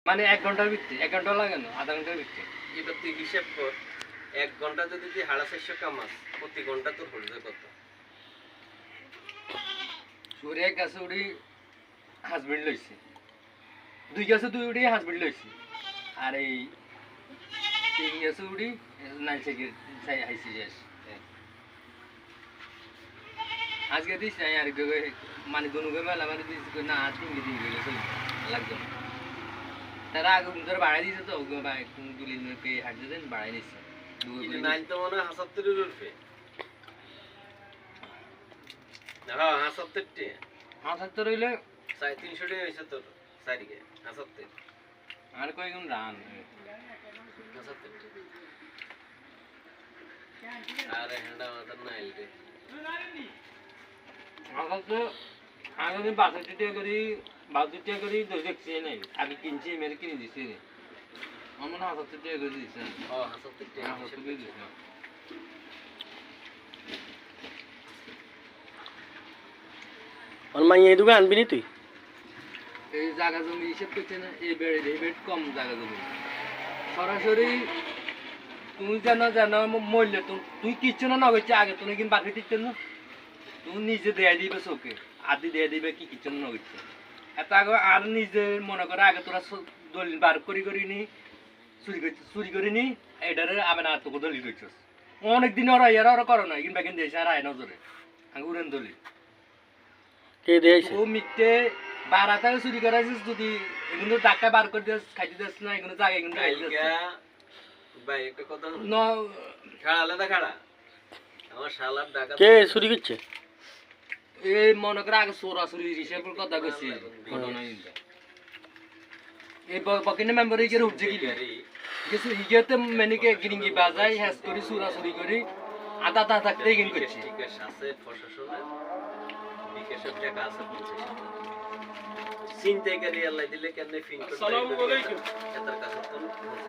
মানে 1 ঘন্টার ভিতরে 1 ঘন্টা লাগে না, আধা ঘন্টার ভিতরে। এবার তুই হিসেব কর 1 ঘন্টা যদি তুই 450 কামাস প্রতি ঘন্টা তোর হচ্ছে কত? সূর্য এক গাছে উড়ি হাজবেন্ড লইছে, 2 গাছে 2 উড়ি হাজবেন্ড লইছে, আর এই 3 গাছে উড়ি নাইছে কি হাইছে শেষ। আজকে দিস নাই আর মানে দুনুকে মেলা মানে দিস না 3 দিন গেলে চলে লাগবে না। তারা আগে ধরে বাড়াই দিয়েছে তো দুলিনকে হাঁটতে দেন বাড়াই দিচ্ছে। নাইন তো মনে হয় ৭৭ এর উপরে। হ্যাঁ ৭৭ ৭৭ হইলে ৩৫০ টাকা হয়েছে তোর সাইডে ৭৭ আর কয়েকজন রান ৭৭ আরে হ্যান্ডা মাথার নাই রে আমি ৬২ টাকা করি ৭২ টাকা করি দেখছি নাই আমি কিনছি মেরে কিনে দিছি আমার মনে হয় ৭৮ টাকা করে দিচ্ছে। হ্যাঁ ৭৭ টাকা হিসেব করে দিচ্ছে। আর মাই এই দুগে আনবি নি তুই? এই জায়গা জমি হিসেব করছে না, এই বেড কম জায়গা জমি সরাসরি তুমি জানো মূল্য তুই কিচ্ছু না নগেছে আগে তুমি কিন্তু বাকি দিচ্ছ না, তুমি নিজে দেয়া দিবে চোখে আদি দেয়া দিবে কি কিচ্ছু না নগেছে এত আগে আর নিজে মনে করে আগে তোরা দলিল বার করি নি চুরি করি নি এটারে আবার আর তোকে দলিল করছিস অনেকদিন ওরা করো না কিংবা কিন্তু দিয়েছে আর আয় নজরে আগে উড়েন দলিল কে দিয়েছে? ও মিথ্যে বারাতে চুরি করাছিস যদি এগুলো টাকা বার করে দিস খাইতে দিস না এগুলো জায়গা এগুলো ভাই একটা কথা ন খাড়া আলাদা খাড়া আমার শালার ডাকা কে চুরি করছে? এই মনে করে আগে চোরাচুরি হিসেবের কথা কইছি ঘটনা কিন্তু এই বকিনে মেম্বার এর উঠছে কি কিছু হিগেতে মেনিকে গিরিঙ্গি বাজাই হ্যাস করি চোরাচুরি করি আদা তা থাকতে কিন করছে ঠিক আছে আছে প্রশাসনের বিকাশের টাকা আছে 50 চিন্তাই করি আল্লাহ দিলে কেন ফিন করতে আসসালামু আলাইকুম এটার কাছে তো